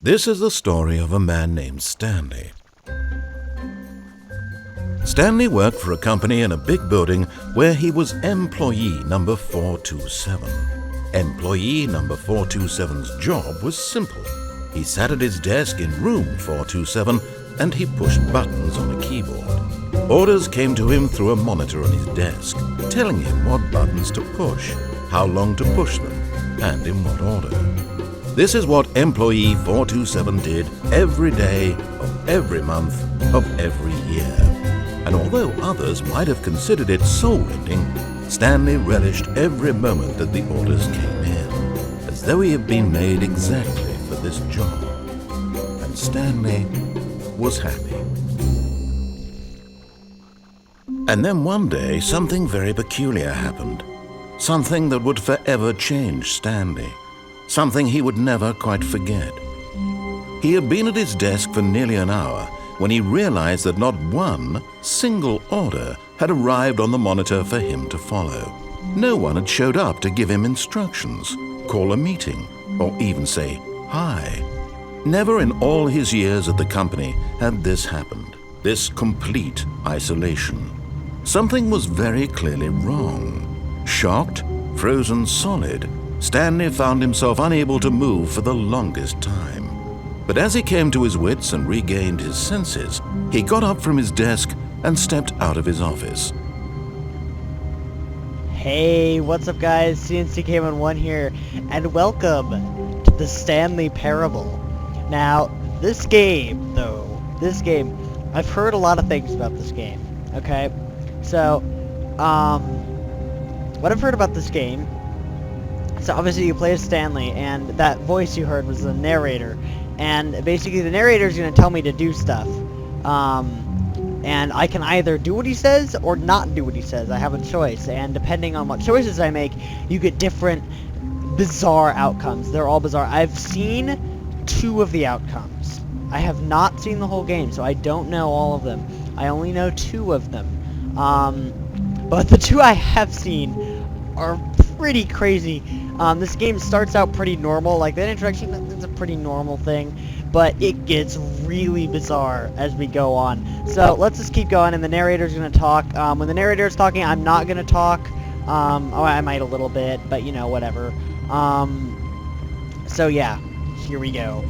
This is the story of a man named Stanley. Stanley worked for a company in a big building where he was employee number 427. Employee number 427's job was simple. He sat at his desk in room 427 and he pushed buttons on a keyboard. Orders came to him through a monitor on his desk, telling him what buttons to push, how long to push them, and in what order. This is what employee 427 did every day of every month of every year. And although others might have considered it soul-rending, Stanley relished every moment that the orders came in, as though he had been made exactly for this job. And Stanley was happy. And then one day, something very peculiar happened. Something that would forever change Stanley. Something he would never quite forget. He had been at his desk for nearly an hour when he realized that not one single order had arrived on the monitor for him to follow. No one had showed up to give him instructions, call a meeting, or even say hi. Never in all his years at the company had this happened, this complete isolation. Something was very clearly wrong. Shocked, frozen solid, Stanley found himself unable to move for the longest time. But as he came to his wits and regained his senses, he got up from his desk and stepped out of his office. Hey, what's up guys? CNCK11 here, and welcome to the Stanley Parable. Now, this game, I've heard a lot of things about this game, okay? So, what I've heard about this game, so obviously you play as Stanley, and that voice you heard was the narrator, and basically the narrator is going to tell me to do stuff, and I can either do what he says or not do what he says. I have a choice, and depending on what choices I make, you get different bizarre outcomes. They're all bizarre. I've seen 2 of the outcomes. I have not seen the whole game, so I don't know all of them. I only know 2 of them. But the 2 I have seen are pretty crazy. This game starts out pretty normal, like that introduction, that's a pretty normal thing, but it gets really bizarre as we go on. So let's just keep going, and the narrator's gonna talk. When the narrator's talking, I'm not gonna talk. Oh, I might a little bit, but you know, whatever. So yeah, here we go.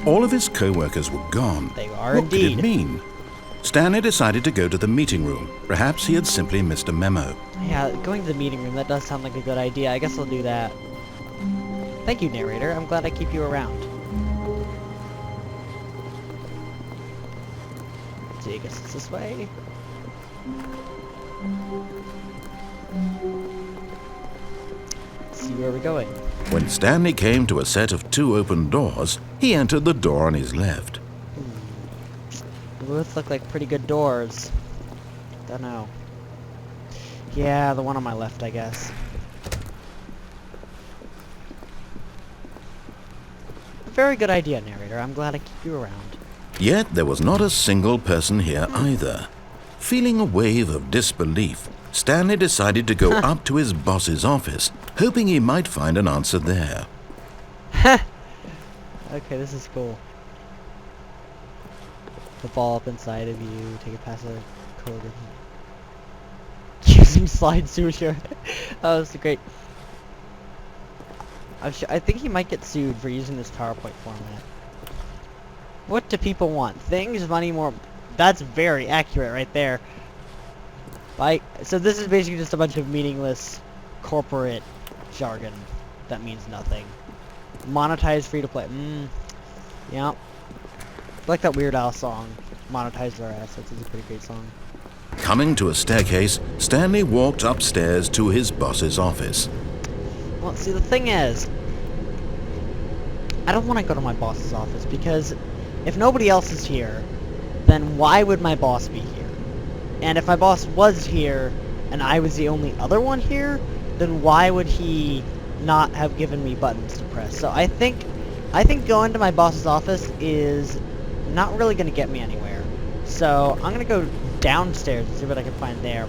All of his co-workers were gone. They are What indeed. could it mean? Stanley decided to go to the meeting room. Perhaps he had simply missed a memo. Yeah, going to the meeting room, that does sound like a good idea. I guess I'll do that. Thank you, narrator. I'm glad I keep you around. Let's see, I guess it's this way. Let's see where we're going. When Stanley came to a set of 2 open doors, he entered the door on his left. They both look like pretty good doors. Don't know. Yeah, the one on my left, I guess. Very good idea, narrator. I'm glad I keep you around. Yet there was not a single person here either. Feeling a wave of disbelief, Stanley decided to go up to his boss's office, hoping he might find an answer there. Okay, this is cool. The ball up inside of you, take it past the code. Using slide suture. Oh, that's great. I think he might get sued for using this PowerPoint format. What do people want? Things, money, more. That's very accurate right there. So this is basically just a bunch of meaningless corporate jargon that means nothing. Monetize free to play. Yeah. Like that Weird Al song, Monetize Our Assets, is a pretty great song. Coming to a staircase, Stanley walked upstairs to his boss's office. Well, see, the thing is, I don't want to go to my boss's office, because if nobody else is here, then why would my boss be here? And if my boss was here, and I was the only other one here, then why would he not have given me buttons to press? So I think going to my boss's office is not really going to get me anywhere. So I'm going to go downstairs and see what I can find there.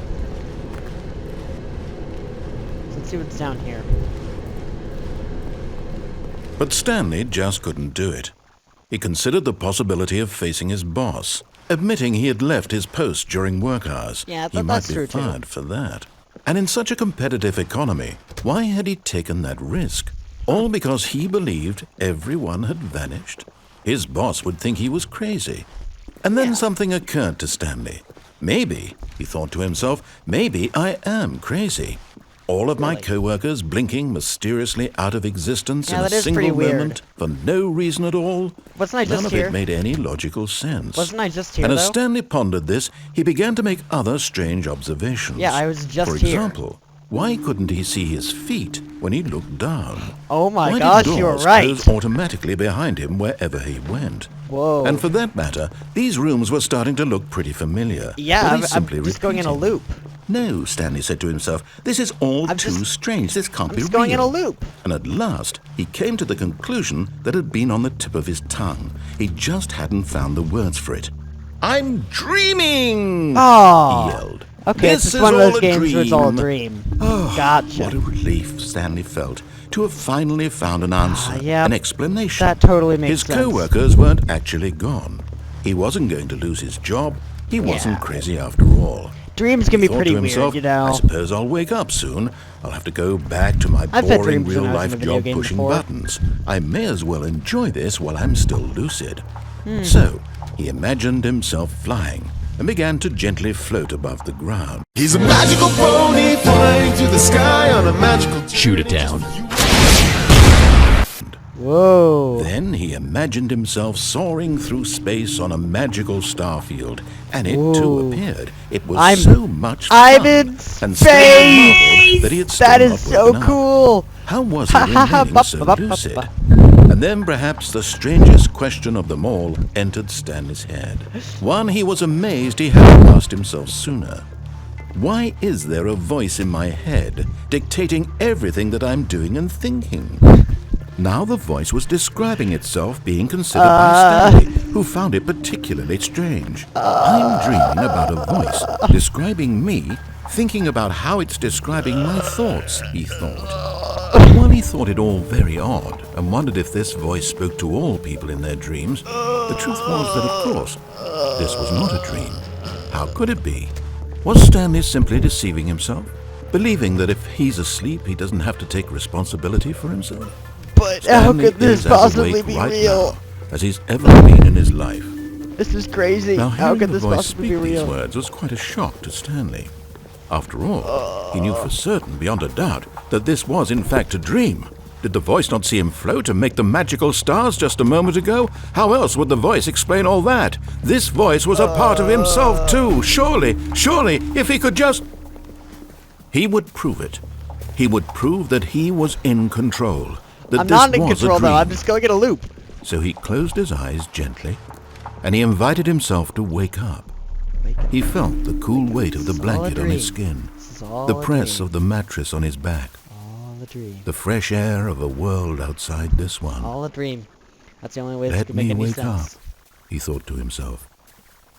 So let's see what's down here. But Stanley just couldn't do it. He considered the possibility of facing his boss, admitting he had left his post during work hours. Yeah, he might that's be true fired too. for that. And in such a competitive economy, why had he taken that risk? All because he believed everyone had vanished? His boss would think he was crazy. And then something occurred to Stanley. Maybe, he thought to himself, maybe I am crazy. All of my co-workers blinking mysteriously out of existence in a single moment for no reason at all. Wasn't I just None here? of it made any logical sense. Wasn't I just here, And as though? Stanley pondered this, he began to make other strange observations. Yeah, I was just For here. example, why couldn't he see his feet when he looked down? Oh my Why gosh, did you were doors right. close automatically behind him wherever he went? Whoa. And for that matter, these rooms were starting to look pretty familiar. Yeah, Were I'm they simply just going in a repeating? loop. No, Stanley said to himself, this is all I'm too just- strange. This can't I'm be just real. going in a loop. And at last, he came to the conclusion that had been on the tip of his tongue. He just hadn't found the words for it. I'm dreaming! Oh. He yelled. Okay, This it's is just one of all those a games where it's all a dream. dream. Oh, Gotcha. what a relief Stanley felt to have finally found an answer, yeah, an explanation. that totally makes His sense. co-workers weren't actually gone. He wasn't going to lose his job. He wasn't Yeah. crazy after all. Dreams can be Thought pretty to himself, weird, you know. I suppose I'll wake up soon. I'll have to go back to my I've had boring dreams when I was in a real-life video job game pushing before. buttons. I may as well enjoy this while I'm still lucid. Hmm. So, he imagined himself flying and began to gently float above the ground. He's a magical pony flying through the sky on a magical... Shoot it down. Whoa. Then he imagined himself soaring through space on a magical starfield, and it Whoa. too appeared. It was I'm- so much fun. I'm in and Stanley marveled space! that he had still That not is so woken up. cool. How was he Ha, ha, ha, remaining ba, so ba, ba, ba, lucid? ba. And then perhaps the strangest question of them all entered Stanley's head. One he was amazed he hadn't asked himself sooner. Why is there a voice in my head dictating everything that I'm doing and thinking? Now the voice was describing itself being considered by Stanley, who found it particularly strange. I'm dreaming about a voice describing me, thinking about how it's describing my thoughts, he thought. While he thought it all very odd and wondered if this voice spoke to all people in their dreams, the truth was that, of course, this was not a dream. How could it be? Was Stanley simply deceiving himself, believing that if he's asleep, he doesn't have to take responsibility for himself? But how Stanley could this is as possibly awake be right real? now as he's ever been in his life. This is crazy. Now, How hearing could the this voice possibly speak be these real? words was quite a shock to Stanley. After all, he knew for certain, beyond a doubt, that this was in fact a dream. Did the voice not see him float and make the magical stars just a moment ago? How else would the voice explain all that? This voice was a part of himself too. Surely, if he could just... He would prove it. He would prove that he was in control. That I'm this not in was control a though. dream. I'm just going in a loop. So he closed his eyes gently, and he invited himself to wake up. He felt the cool weight of the This is all a blanket on his dream. skin, This is all the a press dream. of the mattress on his back, All a dream. the fresh air of a world outside this one. All a dream. That's the only way this Let could make me any wake sense. up, he thought to himself.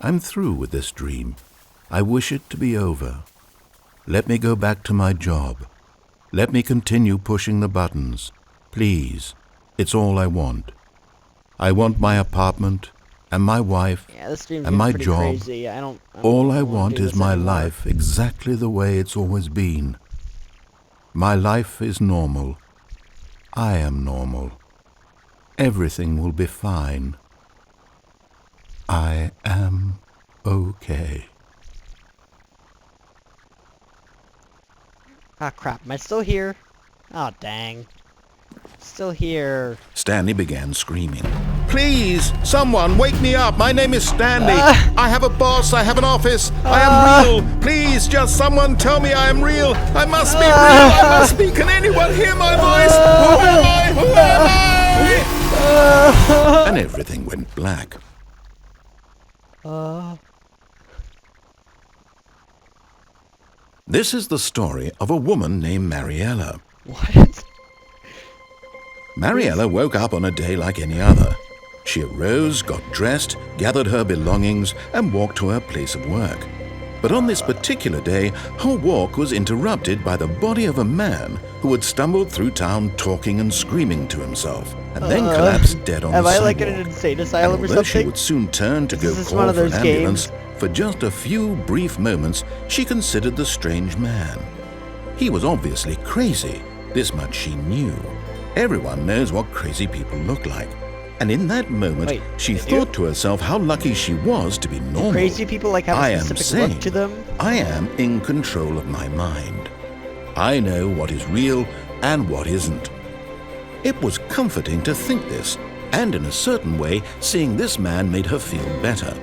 I'm through with this dream. I wish it to be over. Let me go back to my job. Let me continue pushing the buttons. Please, it's all I want. I want my apartment and my wife. Yeah, this dream's And my pretty job, crazy. I don't All I wanna want do is this my anymore. life exactly the way it's always been. My life is normal. I am normal. Everything will be fine. I am okay. Ah, crap. Am I still here? Oh, dang. Still here. Stanley began screaming. Please, someone, wake me up. My name is Stanley. I have a boss. I have an office. I am real. Please, just someone tell me I am real. I must be real. I must be. Can anyone hear my voice? Who am I? Who am I? And everything went black. This is the story of a woman named Mariella. What? Mariella woke up on a day like any other. She arose, got dressed, gathered her belongings, and walked to her place of work. But on this particular day, her walk was interrupted by the body of a man who had stumbled through town talking and screaming to himself, and then collapsed dead on the sidewalk. Am I like in an insane asylum or Although something? she would soon turn to go call for an ambulance, for just a few brief moments, she considered the strange man. He was obviously crazy. This much she knew. Everyone knows what crazy people look like. And in that moment, she thought to herself how lucky she was to be normal. Do crazy people like have a specific look to them? I am in control of my mind. I know what is real and what isn't. It was comforting to think this, and in a certain way, seeing this man made her feel better.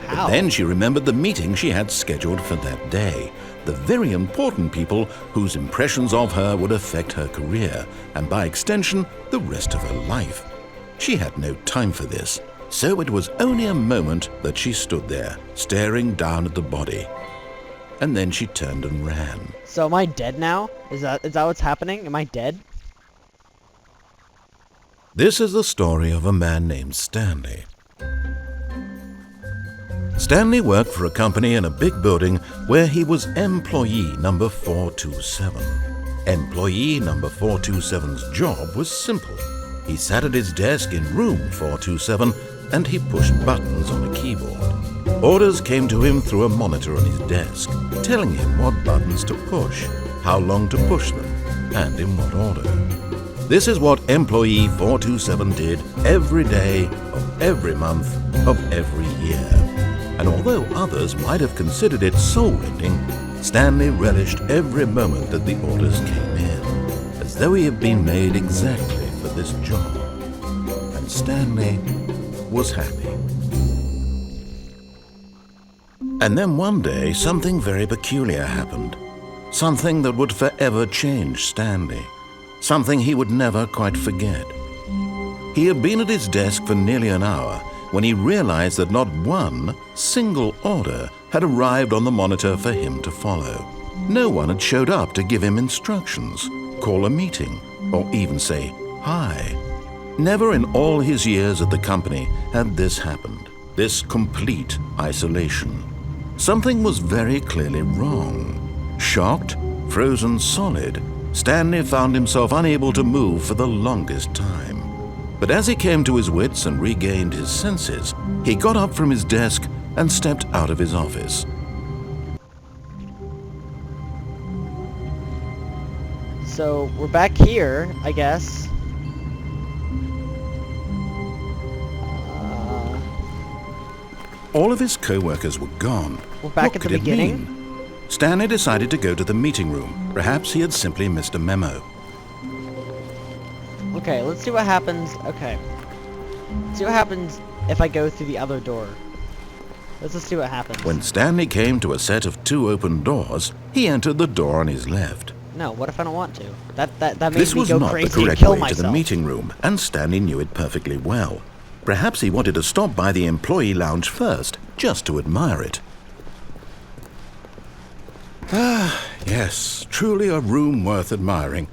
How? But then she remembered the meeting she had scheduled for that day. The very important people whose impressions of her would affect her career, and by extension, the rest of her life. She had no time for this, so it was only a moment that she stood there, staring down at the body. And then she turned and ran. So am I dead now? Is that what's happening? Am I dead? This is the story of a man named Stanley. Stanley worked for a company in a big building where he was employee number 427. Employee number 427's job was simple. He sat at his desk in room 427 and he pushed buttons on a keyboard. Orders came to him through a monitor on his desk, telling him what buttons to push, how long to push them, and in what order. This is what employee 427 did every day of every month of every year. And although others might have considered it soul-rending, Stanley relished every moment that the orders came in, as though he had been made exactly for this job. And Stanley was happy. And then one day, something very peculiar happened. Something that would forever change Stanley. Something he would never quite forget. He had been at his desk for nearly an hour when he realized that not one single order had arrived on the monitor for him to follow. No one had showed up to give him instructions, call a meeting, or even say hi. Never in all his years at the company had this happened, this complete isolation. Something was very clearly wrong. Shocked, frozen solid, Stanley found himself unable to move for the longest time. But as he came to his wits and regained his senses, he got up from his desk and stepped out of his office. So we're back here, I guess. All of his co-workers were gone. We're back at the beginning. Stanley decided to go to the meeting room. Perhaps he had simply missed a memo. Okay, let's see what happens. Okay. Let's see what happens if I go through the other door. Let's just see what happens. When Stanley came to a set of 2 open doors, he entered the door on his left. No, what if I don't want to? That made This me was go not the crazy and correct kill way myself. to the meeting room, and Stanley knew it perfectly well. Perhaps he wanted to stop by the employee lounge first, just to admire it. Ah, yes, truly a room worth admiring.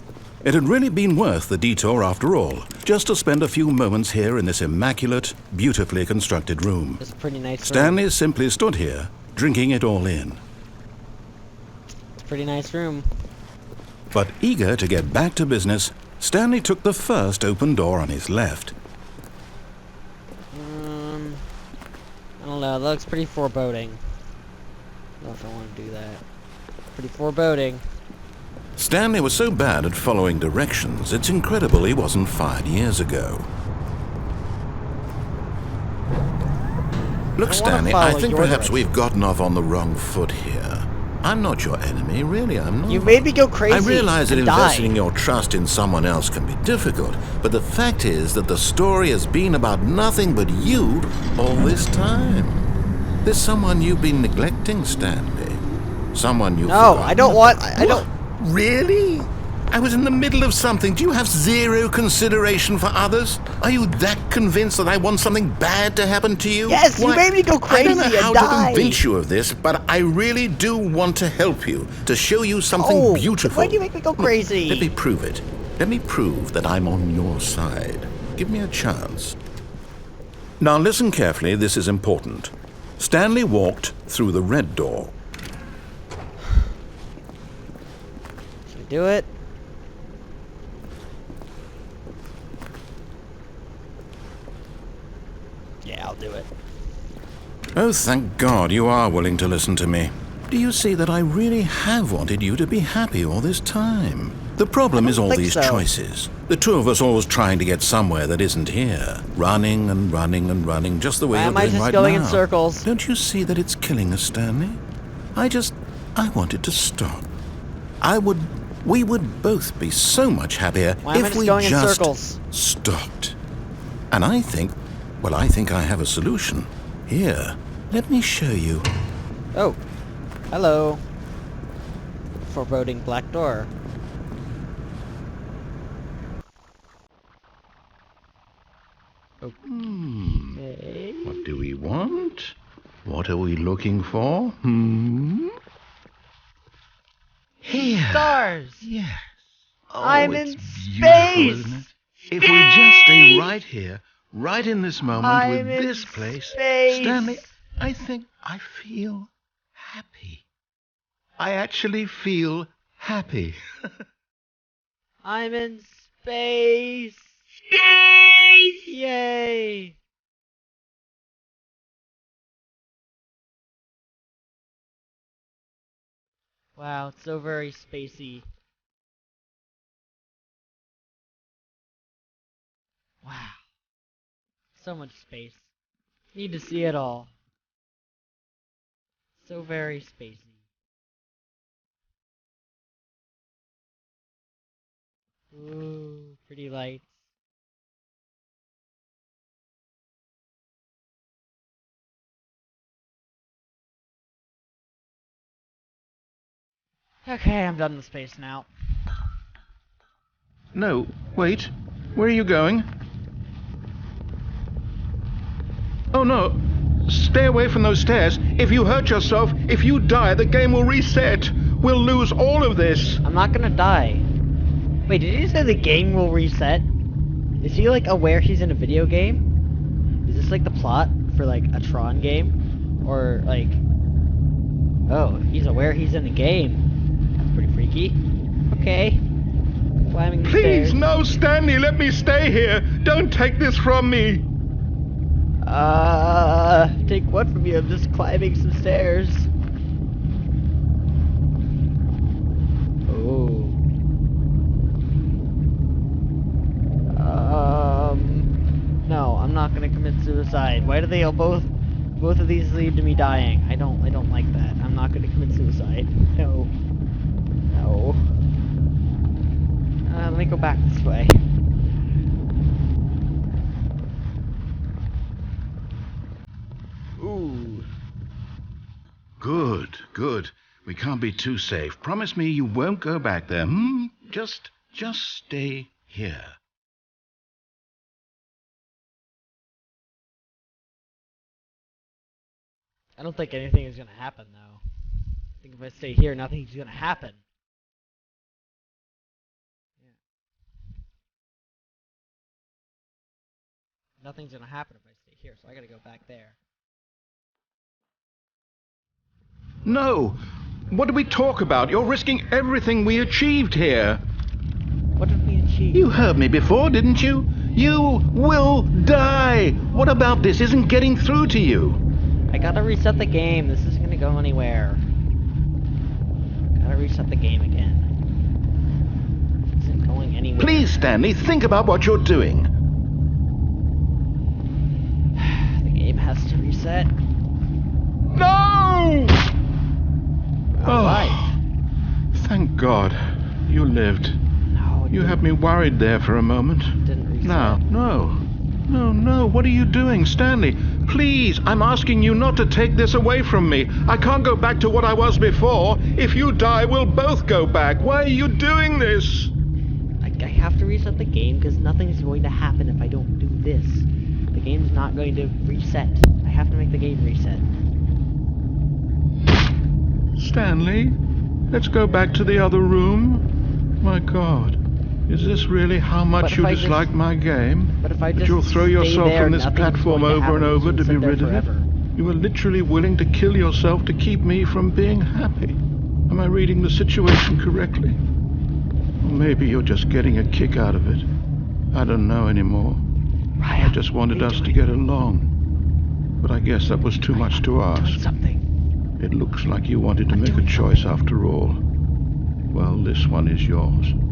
It had really been worth the detour after all, just to spend a few moments here in this immaculate, beautifully constructed room. It's a pretty nice room. Stanley simply stood here, drinking it all in. It's a pretty nice room. But eager to get back to business, Stanley took the first open door on his left. I don't know, that looks pretty foreboding. I don't know if I want to do that. Pretty foreboding. Stanley was so bad at following directions, it's incredible he wasn't fired years ago. Look, Stanley, I think perhaps we've gotten off on the wrong foot here. I'm not your enemy, really, I'm not. You made me go crazy. I realize that and investing die. your trust in someone else can be difficult, but the fact is that the story has been about nothing but you all this time. There's someone you've been neglecting, Stanley. Someone you've No, forgotten. I don't want. I don't. Really? I was in the middle of something. Do you have zero consideration for others? Are you that convinced that I want something bad to happen to you? Yes, you made me go crazy I don't know and how die. to convince you of this, but I really do want to help you, to show you something beautiful. Why do you make me go crazy? Let me prove it. Let me prove that I'm on your side. Give me a chance. Now listen carefully, this is important. Stanley walked through the red door. do it? Yeah, I'll do it. Oh, thank God you are willing to listen to me. Do you see that I really have wanted you to be happy all this time? The problem is all these choices. The two of us always trying to get somewhere that isn't here. Running and running and running, just the way you're doing right now. Why am I just going in circles? Don't you see that it's killing us, Stanley? I wanted to stop. We would both be so much happier if we just stopped. And I think I have a solution. Here, let me show you. Oh, hello. Foreboding black door. Okay. What do we want? What are we looking for? Here. Stars. Yes. Oh, I'm it's in beautiful, space. isn't it? If we just stay right here, right in this moment with this place, Stanley, I think I feel happy. I actually feel happy. I'm in space. Space! Yay! Wow, it's so very spacey. Wow. So much space. Need to see it all. So very spacey. Ooh, pretty lights. Okay, I'm done with space now. No, wait. Where are you going? Oh no. Stay away from those stairs. If you hurt yourself, if you die, the game will reset. We'll lose all of this. I'm not gonna die. Wait, did you say the game will reset? Is he like aware he's in a video game? Is this like the plot for like a Tron game? Or like... Oh, he's aware he's in a game. That's pretty freaky. Okay. Climbing the stairs. Please, no, Stanley, let me stay here. Don't take this from me. Take what from you? I'm just climbing some stairs. Oh. No, I'm not gonna commit suicide. Why do they all both of these lead to me dying? I don't like that. I'm not gonna commit suicide. No. No. Let me go back this way. Ooh. Good, good. We can't be too safe. Promise me you won't go back there, Just stay here. I don't think anything is gonna happen, though. I think if I stay here, nothing's gonna happen. Yeah. Nothing's gonna happen if I stay here, so I gotta go back there. No! What did we talk about? You're risking everything we achieved here. What did we achieve? You heard me before, didn't you? You will die! What about this isn't getting through to you? I gotta reset the game. This isn't gonna go anywhere. Gotta reset the game again. This isn't going anywhere. Please, Stanley, think about what you're doing. The game has to reset. No! Alright. Thank God. You lived. No, You had me worried there for a moment. Didn't reset. Now, no, what are you doing, Stanley? Please, I'm asking you not to take this away from me. I can't go back to what I was before. If you die, we'll both go back. Why are you doing this? I have to reset the game because nothing's going to happen if I don't do this. The game's not going to reset. I have to make the game reset. Stanley, let's go back to the other room. My God, is this really how much you dislike my game? But if I just that you'll throw yourself there, from this platform over and over to be rid of it? You were literally willing to kill yourself to keep me from being happy. Am I reading the situation correctly? Maybe you're just getting a kick out of it. I don't know anymore. I just wanted us to get along. But I guess that was too much to ask. Something. It looks like you wanted to make a choice after all. Well, this one is yours.